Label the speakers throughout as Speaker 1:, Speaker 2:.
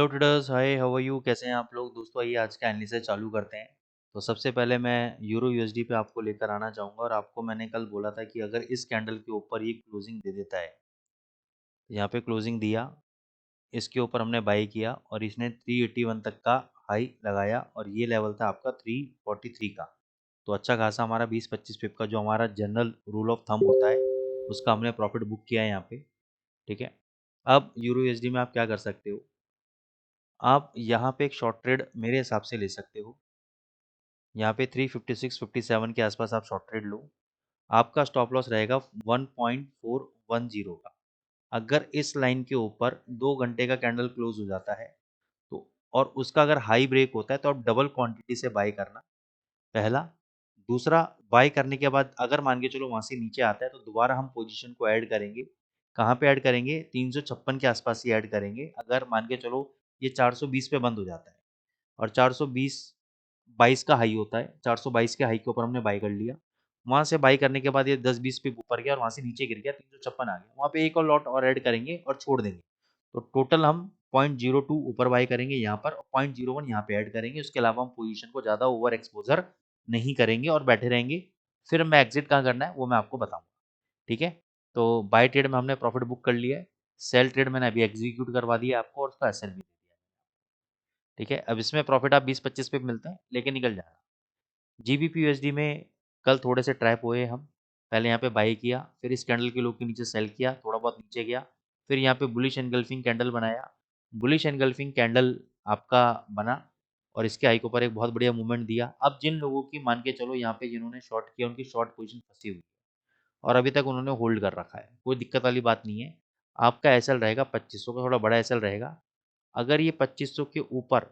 Speaker 1: Hello traders, hi, how are you? कैसे हैं आप लोग? दोस्तों, आइए आज का एनालिसिस चालू करते हैं। तो सबसे पहले मैं यूरो यूएसडी पे आपको लेकर आना चाहूँगा और आपको मैंने कल बोला था कि अगर इस कैंडल के ऊपर ये क्लोजिंग दे देता है, तो यहाँ पे क्लोजिंग दिया, इसके ऊपर हमने बाई किया और इसने 381 तक का हाई लगाया और ये लेवल था आपका 343 का। तो अच्छा खासा हमारा 20-25 पिप का जो हमारा जनरल रूल ऑफ थंब होता है, उसका हमने प्रॉफिट बुक किया है यहाँ पे। ठीक है। अब यूरो यूएसडी में आप क्या कर सकते हो? आप यहाँ पे एक शॉर्ट ट्रेड मेरे हिसाब से ले सकते हो। यहाँ पे 356-57 के आसपास आप शॉर्ट ट्रेड लो। आपका स्टॉप लॉस रहेगा 1.410 का। अगर इस लाइन के ऊपर 2 घंटे का कैंडल क्लोज हो जाता है तो, और उसका अगर हाई ब्रेक होता है, तो आप डबल क्वांटिटी से बाय करना, पहला। दूसरा, बाय करने के बाद अगर मान के चलो वहां से नीचे आता है तो दोबारा हम पोजीशन को ऐड करेंगे। कहाँ पे ऐड करेंगे? 356 के आसपास ही ऐड करेंगे। अगर मान के चलो ये 420 पे बंद हो जाता है और 420 22 का हाई होता है, 422 के हाई के ऊपर हमने बाई कर लिया। वहां से बाई करने के बाद ये 10-20 पे ऊपर गया और वहां से नीचे गिर गया, 356 आ गया, वहां पे एक और लॉट और ऐड करेंगे और छोड़ देंगे। तो टोटल हम 0.02 ऊपर बाई करेंगे यहाँ पर और 0.01 यहाँ पे ऐड करेंगे। उसके अलावा हम पोजीशन को ज़्यादा ओवर एक्सपोजर नहीं करेंगे और बैठे रहेंगे। फिर हमें एग्जिट कहाँ करना है वो मैं आपको बताऊंगा। ठीक है। तो बाय ट्रेड में हमने प्रॉफिट बुक कर लिया है। सेल ट्रेड मैंने अभी एग्जीक्यूट करवा दिया आपको और उसका एसएल भी दे दिया। ठीक है। अब इसमें प्रॉफिट आप 20-25 पे मिलते हैं, लेके निकल जाना। जीबीपी यूएसडी में कल थोड़े से ट्रैप हुए हम। पहले यहाँ पे बाई किया, फिर इस कैंडल के लो के नीचे सेल किया, थोड़ा बहुत नीचे गया, फिर यहाँ पे बुलिश एनगल्फिंग कैंडल बनाया। बुलिश एनगल्फिंग कैंडल आपका बना और इसके हाई के ऊपर एक बहुत बढ़िया मूवमेंट दिया। अब जिन लोगों की मान के चलो यहाँ पे जिन्होंने शॉर्ट किया, उनकी शॉर्ट पोजीशन फंसी हुई है और अभी तक उन्होंने होल्ड कर रखा है, कोई दिक्कत वाली बात नहीं है। आपका एसएल रहेगा 2500 का, थोड़ा बड़ा एसएल रहेगा। अगर ये 2500 के ऊपर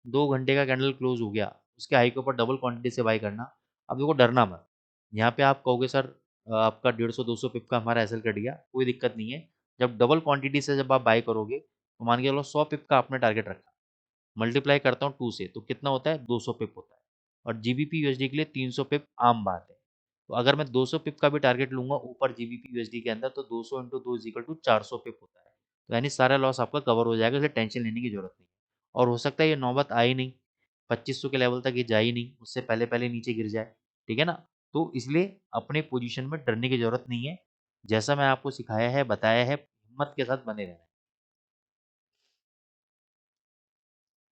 Speaker 1: 2 घंटे का कैंडल क्लोज हो गया, उसके हाई के ऊपर डबल क्वांटिटी से बाई करना। अब देखो, डरना मत। यहाँ पे आप कहोगे सर आपका 150-200 पिप का हमारा एसएल कट गया, कोई दिक्कत नहीं है। जब डबल क्वांटिटी से जब आप बाई करोगे तो मान के चलो 100 पिप का आपने टारगेट रखा, मल्टीप्लाई करता हूँ 2 से तो कितना होता है? 200 पिप होता है। और जीबीपी यूएसडी के लिए 300 पिप आम बात है। तो अगर मैं 200 पिप का भी टारगेट लूंगा ऊपर जीबीपी यूएसडी के अंदर, तो 200 इंटू 2 इज इक्वल टू 400 पिप होता है। तो यानी सारा लॉस आपका कवर हो जाएगा, इसलिए टेंशन लेने की जरूरत नहीं है। और हो सकता है ये नौबत आए नहीं, 2500 के लेवल तक ये जाए नहीं, उससे पहले पहले नीचे गिर जाए। ठीक है ना? तो इसलिए अपने पोजीशन में डरने की जरूरत नहीं है। जैसा मैं आपको सिखाया है, बताया है, हिम्मत के साथ बने रहना है।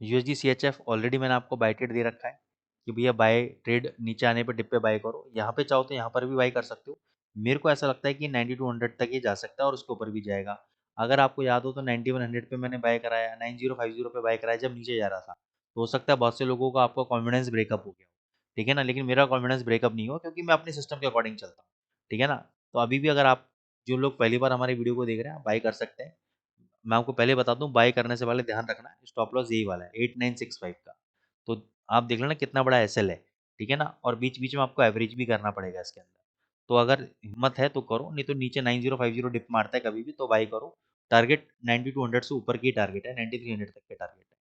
Speaker 1: यूएसडी सीएचएफ ऑलरेडी मैंने आपको बाय ट्रेड दे रखा है कि भैया बाय ट्रेड नीचे आने पे डिप पे बाय करो। यहाँ पे चाहो तो यहाँ पर भी बाय कर सकते हो। मेरे को ऐसा लगता है कि 9200 तक ये जा सकता है और उसके ऊपर भी जाएगा। अगर आपको याद हो तो 9100 पे मैंने बाय कराया, 9050 पे बाय कराया जब नीचे जा रहा था। तो हो सकता है बहुत से लोगों का आपका कॉन्फिडेंस ब्रेकअप हो गया हो। ठीक है ना? लेकिन मेरा कॉन्फिडेंस ब्रेकअप नहीं हुआ क्योंकि मैं अपने सिस्टम के अकॉर्डिंग चलता हूँ। ठीक है ना? तो अभी भी अगर आप जो लोग पहली बार हमारी वीडियो को देख रहे हैं, बाय कर सकते हैं। मैं आपको पहले बता दूं, बाय करने से पहले ध्यान रखना है स्टॉप लॉस यही वाला है 8965 का। तो आप देख लेना कितना बड़ा एसएल है। ठीक है ना? और बीच बीच में आपको एवरेज भी करना पड़ेगा इसके अंदर। तो अगर हिम्मत है तो करो, नहीं तो नीचे 9050 डिप मारता है कभी भी तो बाई करो। टारगेट 9200 से ऊपर की टारगेट है, 9300 तक के टारगेट है।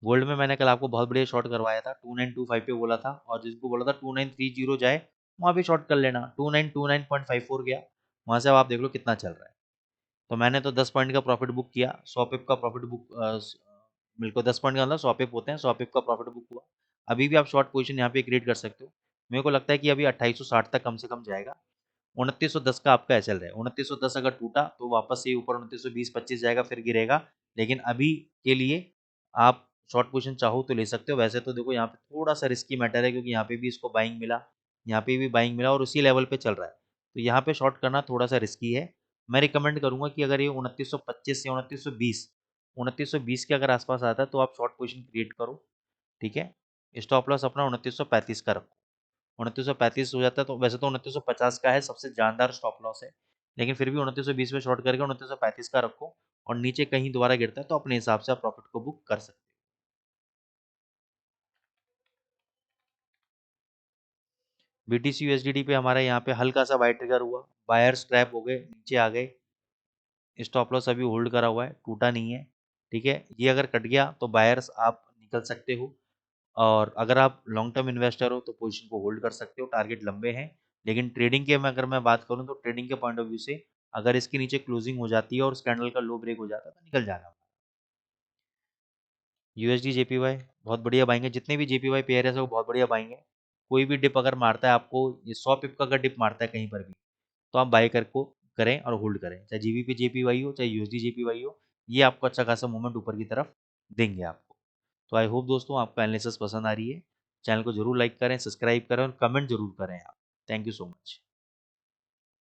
Speaker 1: गोल्ड में मैंने कल आपको बहुत बढ़िया शॉर्ट करवाया था, 2925 पे बोला था, और जिसको बोला था 2930 जाए वहां भी शॉर्ट कर लेना। 2929.54 गया, वहां से अब आप देख लो कितना चल रहा है। तो मैंने तो 10 पॉइंट का प्रॉफिट बुक किया, 100 पिप का प्रॉफिट बुक। बिल्कुल 10 पॉइंट का मतलब 100 पिप होते हैं, 100 पिप का प्रॉफिट बुक हुआ। अभी भी आप शॉर्ट पोजीशन यहाँ पे क्रिएट कर सकते हो। मेरे को लगता है कि अभी 2860 तक कम से कम जाएगा। 2910 का आपका एसएल है, 2910 अगर टूटा तो वापस से ऊपर 2920-25 जाएगा, फिर गिरेगा। लेकिन अभी के लिए आप शॉर्ट पोजीशन चाहो तो ले सकते हो। वैसे तो देखो यहाँ पे थोड़ा सा रिस्की मैटर है क्योंकि यहाँ पे भी इसको बाइंग मिला, यहाँ पे भी बाइंग मिला और उसी लेवल पे चल रहा है। तो यहाँ पे शॉर्ट करना थोड़ा सा रिस्की है। मैं रिकमेंड करूंगा कि अगर ये 2925 या 2920 के अगर आसपास आता है तो आप शॉर्ट पोजीशन क्रिएट करो। ठीक है। स्टॉप लॉस अपना 2935 का रखो। 2935 हो जाता है तो वैसे तो 2950 का है, सबसे जानदार स्टॉप लॉस है। लेकिन फिर भी 2920 में शॉर्ट करके 2935 का रखो और नीचे कहीं दोबारा गिरता है तो अपने हिसाब से आप प्रॉफिट को बुक कर सकते हो। बीटीसी यूएसडीटी पे हमारा यहाँ पे हल्का सा बाय ट्रिगर हुआ, बायर्स ट्रैप हो गए, नीचे आ गए। स्टॉप लॉस अभी होल्ड करा हुआ है, टूटा नहीं है। ठीक है। ये अगर कट गया तो बायर्स आप निकल सकते हो। और अगर आप लॉन्ग टर्म इन्वेस्टर हो तो पोजीशन को होल्ड कर सकते हो, टारगेट लंबे हैं। लेकिन ट्रेडिंग के में अगर मैं बात करूं तो ट्रेडिंग के पॉइंट ऑफ व्यू से अगर इसके नीचे क्लोजिंग हो जाती है और उस कैंडल का लो ब्रेक हो जाता है तो निकल जाना। यूएसडी जेपीवाई बहुत बढ़िया बाइंग है, जितने भी जेपीवाई पेयर है सब बहुत बढ़िया बाइंग है। कोई भी डिप अगर मारता है आपको, ये 100 पिप का अगर डिप मारता है कहीं पर भी, तो आप बाय कर को करें और होल्ड करें, चाहे जीबीपी जेपीवाई हो चाहे यूएसडी जेपीवाई हो, ये आपको अच्छा खासा मूवमेंट ऊपर की तरफ देंगे आपको। तो आई होप दोस्तों आपको एनालिसिस पसंद आ रही है। चैनल को जरूर लाइक करें, सब्सक्राइब करें और कमेंट जरूर करें आप। Thank you so much.